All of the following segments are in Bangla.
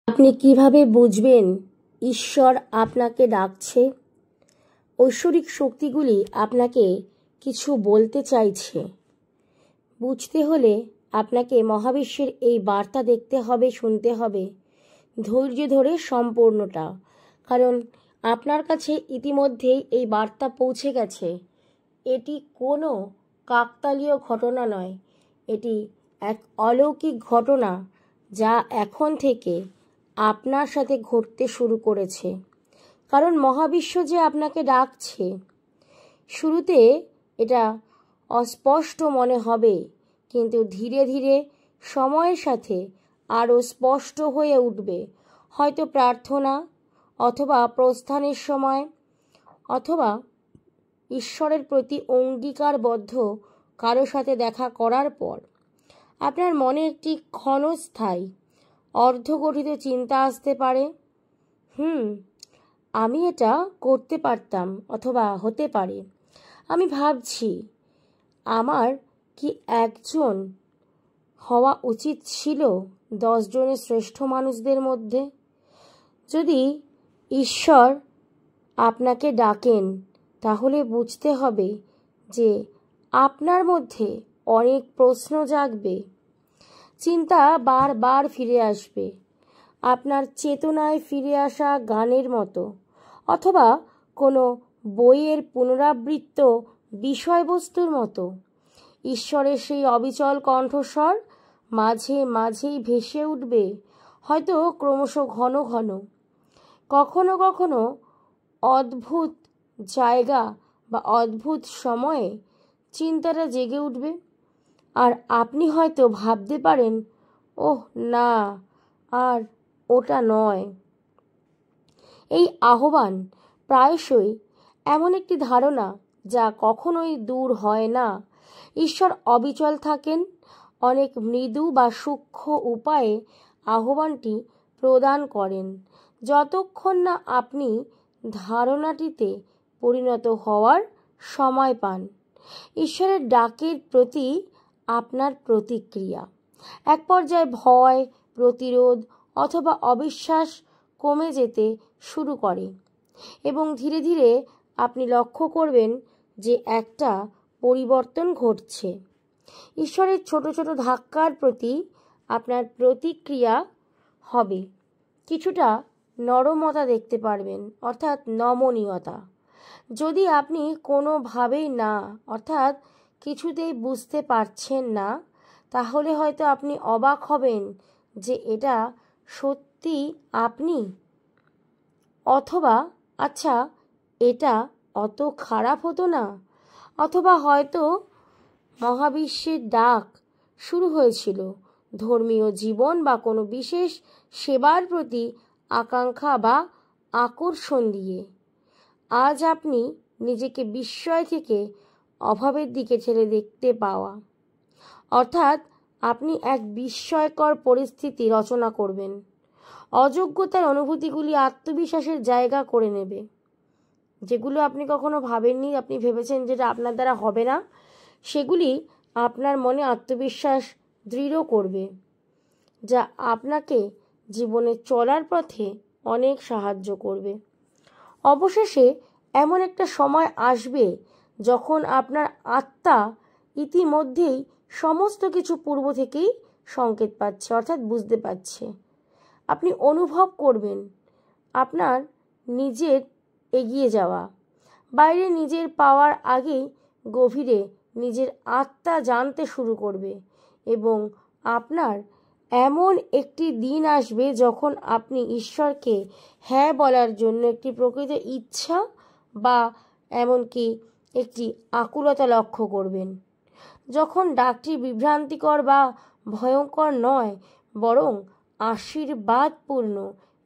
আপনি কিভাবে বুঝবেন ঈশ্বর আপনাকে ডাকছে? ঐশ্বরিক শক্তিগুলি আপনাকে কিছু বলতে চাইছে। বুঝতে হলে আপনাকে মহাবিশ্বের এই বার্তা দেখতে হবে, শুনতে হবে, ধৈর্য ধরে সম্পূর্ণটা। কারণ আপনার কাছে ইতিমধ্যেই এই বার্তা পৌঁছে গেছে। এটি কোনো কাকতালীয় ঘটনা নয়, এটি এক অলৌকিক ঘটনা যা এখন থেকে আপনার সাথে ঘটতে শুরু করেছে। কারণ মহাবিশ্ব যে আপনাকে ডাকছে। শুরুতে এটা অস্পষ্ট মনে হবে, কিন্তু ধীরে ধীরে সময়ের সাথে আরও স্পষ্ট হয়ে উঠবে। হয়তো প্রার্থনা, অথবা প্রস্থানের সময়, অথবা ঈশ্বরের প্রতি অঙ্গীকারবদ্ধ কারো সাথে দেখা করার পর আপনার মনে একটি ক্ষণস্থায়ী অর্ধগঠিত চিন্তা আসতে পারে, আমি এটা করতে পারতাম, অথবা হতে পারে আমি ভাবছি আমার কি একজন হওয়া উচিত ছিল 10 জনের শ্রেষ্ঠ মানুষদের মধ্যে। যদি ঈশ্বর আপনাকে ডাকেন তাহলে বুঝতে হবে যে আপনার মধ্যে অনেক প্রশ্ন জাগবে, চিন্তা বারবার ফিরে আসবে, আপনার চেতনায় ফিরে আসা গানের মতো, অথবা কোনো বইয়ের পুনরাবৃত্ত বিষয়বস্তুর মতো। ঈশ্বরের সেই অবিচল কণ্ঠস্বর মাঝে মাঝেই ভেসে উঠবে, হয়তো ক্রমশ ঘন ঘন। কখনো কখনো অদ্ভুত জায়গা বা অদ্ভুত সময়ে চিন্তাটা জেগে উঠবে, আর আপনি হয়তো ভাবতে পারেন, ওহ না, আর ওটা নয়। এই আহ্বান প্রায়শই এমন একটি ধারণা যা কখনোই দূর হয় না। ঈশ্বর অবিচল থাকেন, অনেক মৃদু বা সূক্ষ্ম উপায়ে আহ্বানটি প্রদান করেন, যতক্ষণ না আপনি ধারণাটিতে পরিণত হওয়ার সময় পান। ঈশ্বরের ডাকের প্রতি আপনার প্রতিক্রিয়া এক পর্যায়ে ভয়, প্রতিরোধ অথবা অবিশ্বাস কমে যেতে শুরু করে, এবং ধীরে ধীরে আপনি লক্ষ্য করবেন যে একটা পরিবর্তন ঘটছে। ঈশ্বরের ছোট ছোট ধাক্কার প্রতি আপনার প্রতিক্রিয়া হবে কিছুটা নরমতা দেখতে পারবেন, অর্থাৎ নমনীয়তা। যদি আপনি কোনোভাবেই না, অর্থাৎ কিছুতেই বুঝতে পারছেন না, তাহলে হয়তো আপনি অবাক হবেন যে এটা সত্যি আপনি, অথবা আচ্ছা এটা অত খারাপ হতো না, অথবা হয়তো মহাবিশ্বের ডাক শুরু হয়েছিল ধর্মীয় জীবন বা কোনো বিশেষ সেবার প্রতি আকাঙ্ক্ষা বা আকর্ষণ দিয়ে। আজ আপনি নিজেকে বিস্ময় থেকে অভাবের দিকে ঠেলে দেখতে পাওয়া, অর্থাৎ আপনি এক বিস্ময়কর পরিস্থিতি রচনা করবেন। অযোগ্যতার অনুভূতিগুলি আত্মবিশ্বাসের জায়গা করে নেবে। যেগুলো আপনি কখনো ভাবেননি, আপনি ভেবেছেন যেটা আপনার দ্বারা হবে না, সেগুলি আপনার মনে আত্মবিশ্বাস দৃঢ় করবে, যা আপনাকে জীবনে চলার পথে অনেক সাহায্য করবে। অবশেষে এমন একটা সময় আসবে যখন আপনার আত্মা ইতিমধ্যেই সমস্ত কিছু পূর্ব থেকেই সংকেত পাচ্ছে, অর্থাৎ বুঝতে পারছে। আপনি অনুভব করবেন আপনার নিজের এগিয়ে যাওয়া, বাইরে নিজের পাওয়ার আগেই গভীরে নিজের আত্মা জানতে শুরু করবে, এবং আপনার এমন একটি দিন আসবে যখন আপনি ঈশ্বরকে হ্যাঁ বলার জন্য একটি প্রকৃত ইচ্ছা বা এমনকি একটি আকুলতা লক্ষ্য করবেন। যখন ডাকটি বিভ্রান্তিকর বা ভয়ঙ্কর নয়, বরং আশীর্বাদপূর্ণ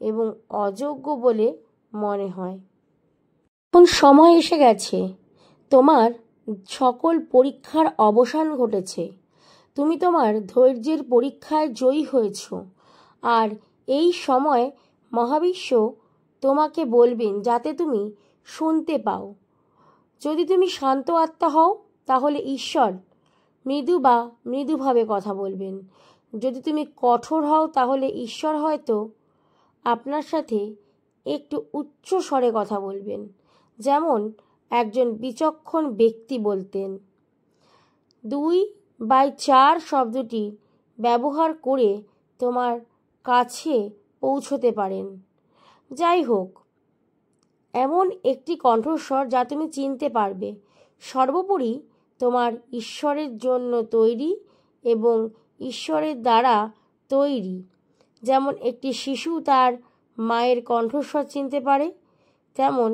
এবং অযোগ্য বলে মনে হয়। এখন সময় এসে গেছে, তোমার সকল পরীক্ষার অবসান ঘটেছে, তুমি তোমার ধৈর্যের পরীক্ষায় জয়ী হয়েছ, আর এই সময় মহাবিশ্ব তোমাকে বলবেন যাতে তুমি শুনতে পাও। যদি তুমি শান্ত আত্মা হও তাহলে ঈশ্বর মৃদুভাবে কথা বলবেন। যদি তুমি কঠোর হও তাহলে ঈশ্বর হয়তো আপনার সাথে একটু উচ্চ স্বরে কথা বলবেন, যেমন একজন বিচক্ষণ ব্যক্তি বলতেন। 2/4 শব্দটি ব্যবহার করে তোমার কাছে পৌঁছতে পারেন। যাই হোক, এমন একটি কণ্ঠস্বর যা তুমি চিনতে পারবে। সর্বোপরি তোমার ঈশ্বরের জন্য তৈরি এবং ঈশ্বরের দ্বারা তৈরি। যেমন একটি শিশু তার মায়ের কণ্ঠস্বর চিনতে পারে, তেমন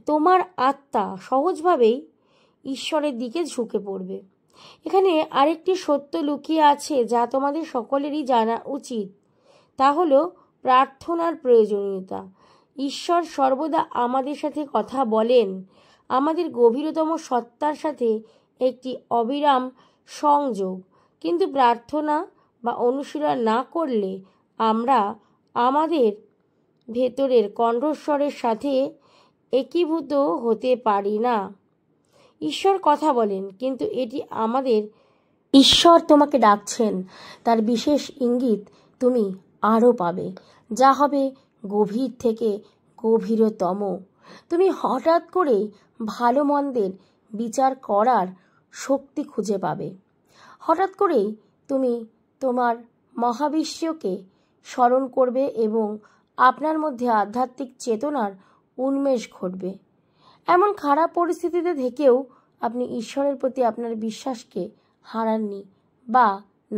তোমার আত্মা সহজভাবেই ঈশ্বরের দিকে ঝুঁকে পড়বে। এখানে আরেকটি সত্য লুকিয়ে আছে যা তোমাদের সকলেরই জানা উচিত, তা হলো প্রার্থনার প্রয়োজনীয়তা। ঈশ্বর সর্বদা আমাদের সাথে কথা বলেন, আমাদের গভীরতম সত্তার সাথে একটি অবিরাম সংযোগ। কিন্তু প্রার্থনা বা অনুশীলন না করলে আমরা আমাদের ভেতরের কণ্ঠস্বরের সাথে একীভূত হতে পারি না। ঈশ্বর কথা বলেন, কিন্তু এটি আমাদের ঈশ্বর তোমাকে ডাকছেন তার বিশেষ ইঙ্গিত তুমি আরও পাবে, যা হবে গভীর থেকে গভীরতম। তুমি হঠাৎ করে ভালো মন্দের বিচার করার শক্তি খুঁজে পাবে। হঠাৎ করেই তুমি তোমার মহাবিশ্বকে স্মরণ করবে এবং আপনার মধ্যে আধ্যাত্মিক চেতনার উন্মেষ ঘটবে। এমন খারাপ পরিস্থিতিতে থেকেও আপনি ঈশ্বরের প্রতি আপনার বিশ্বাসকে হারাননি বা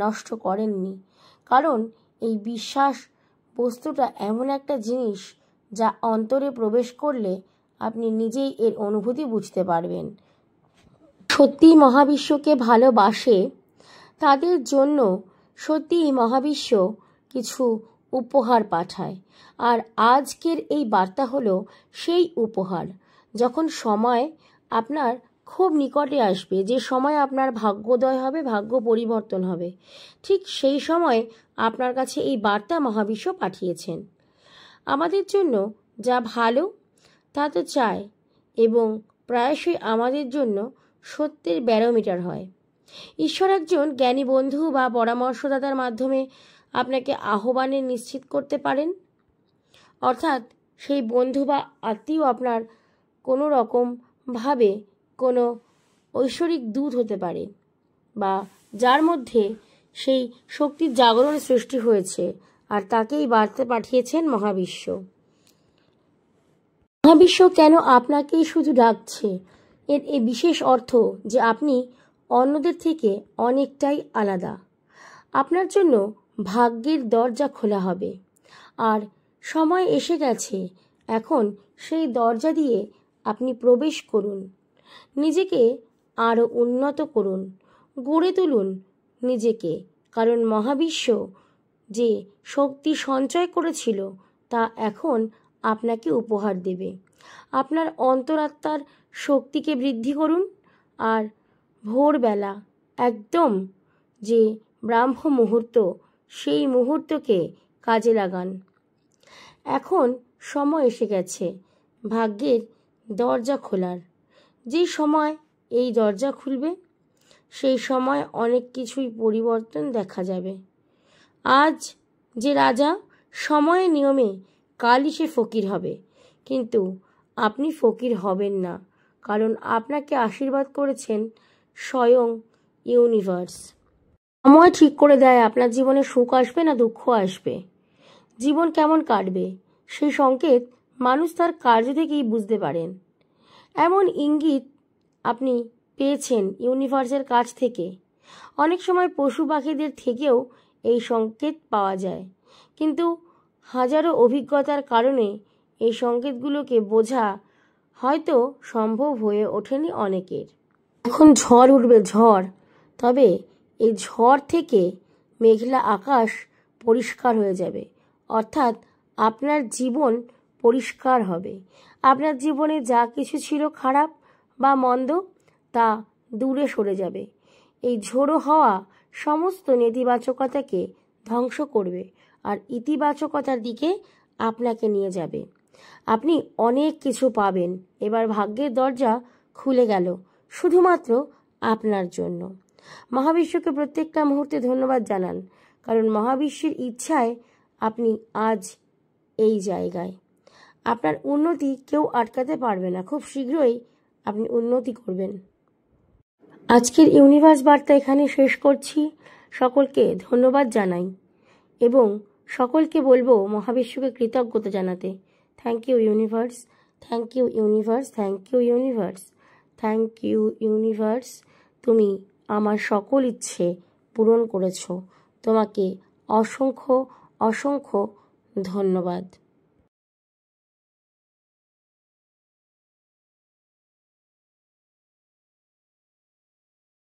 নষ্ট করেননি, কারণ এই বিশ্বাস বস্তুটা এমন একটা জিনিস যা অন্তরে প্রবেশ করলে আপনি নিজেই এর অনুভূতি বুঝতে পারবেন। সত্যি মহাবিশ্বকে ভালোবাসে তাদের জন্য সত্যিই মহাবিশ্ব কিছু উপহার পাঠায়, আর আজকের এই বার্তা হলো সেই উপহার। যখন সময় আপনার খুব নিকটে আসবে, যে সময় আপনার ভাগ্যোদয় হবে, ভাগ্য পরিবর্তন হবে, ঠিক সেই সময় আপনার কাছে এই বার্তা মহাবিশ্ব পাঠিয়েছেন। আমাদের জন্য যা ভালো তা তো চায় এবং প্রায়শই আমাদের জন্য সত্যের ব্যারোমিটার হয়। ঈশ্বর একজন জ্ঞানী বন্ধু বা পরামর্শদাতার মাধ্যমে আপনাকে আহ্বানে নিশ্চিত করতে পারেন, অর্থাৎ সেই বন্ধু বা আত্মীয় আপনার কোনো রকমভাবে কোনো ঐশ্বরিক দূত হতে পারে, বা যার মধ্যে সেই শক্তির জাগরণের সৃষ্টি হয়েছে, আর তাকেই বার্তা পাঠিয়েছেন মহাবিশ্ব। মহাবিশ্ব কেন আপনাকেই শুধু ডাকছে, এর এই বিশেষ অর্থ যে আপনি অন্যদের থেকে অনেকটাই আলাদা। আপনার জন্য ভাগ্যের দরজা খোলা হবে, আর সময় এসে গেছে। এখন সেই দরজা দিয়ে আপনি প্রবেশ করুন, নিজেকে আরও উন্নত করুন, গড়ে তুলুন নিজেকে, কারণ মহাবিশ্ব যে শক্তি সঞ্চয় করেছিল তা এখন আপনাকে উপহার দেবে। আপনার অন্তরাত্মার শক্তিকে বৃদ্ধি করুন, আর ভোরবেলা একদম যে ব্রাহ্ম মুহূর্ত, সেই মুহূর্তকে কাজে লাগান। এখন সময় এসে গেছে ভাগ্যের দরজা খোলার। যে সময় এই দরজা খুলবে, সেই সময় অনেক কিছুই পরিবর্তন দেখা যাবে। আজ যে রাজা সময়ের নিয়মে কালই সে ফকির হবে, কিন্তু আপনি ফকির হবেন না, কারণ আপনাকে আশীর্বাদ করেছেন স্বয়ং ইউনিভার্স। সময় ঠিক করে দেয় আপনার জীবনে সুখ আসবে না দুঃখ আসবে, জীবন কেমন কাটবে, সেই সংকেত মানুষ তার কার্য থেকেই বুঝতে পারেন। এমন ইঙ্গিত আপনি পেয়েছেন ইউনিভার্সের কাছ থেকে। অনেক সময় পশু পাখিদের থেকেও এই সংকেত পাওয়া যায়, কিন্তু হাজারো অভিজ্ঞতার কারণে এই সংকেতগুলোকে বোঝা হয়তো সম্ভব হয়ে ওঠেনি অনেকের। এখন ঝড় উঠবে, ঝড়। তবে এই ঝড় থেকে মেঘলা আকাশ পরিষ্কার হয়ে যাবে, অর্থাৎ আপনার জীবন পরিষ্কার হবে। আপনার জীবনে যা কিছু ছিল খারাপ বা মন্দ, তা দূরে সরে যাবে। এই ঝোড়ো হাওয়া সমস্ত নেতিবাচকতাকে ধ্বংস করবে আর ইতিবাচকতার দিকে আপনাকে নিয়ে যাবে। আপনি অনেক কিছু পাবেন। এবার ভাগ্যের দরজা খুলে গেল শুধুমাত্র আপনার জন্য। মহাবিশ্বকে প্রত্যেকটা মুহূর্তে ধন্যবাদ জানান, কারণ মহাবিশ্বের ইচ্ছায় আপনি আজ এই জায়গায়। আপনার উন্নতি কেউ আটকাতে পারবে না। খুব শীঘ্রই আপনি উন্নতি করবেন। আজকের ইউনিভার্স বার্তা এখানে শেষ করছি। সকলকে ধন্যবাদ জানাই এবং সকলকে বলবো মহাবিশ্বকে কৃতজ্ঞতা জানাতে। Thank you universe, thank you universe, thank you universe, thank you universe. তুমি আমার সকল ইচ্ছে পূরণ করেছো। তোমাকে অসংখ্য অসংখ্য ধন্যবাদ।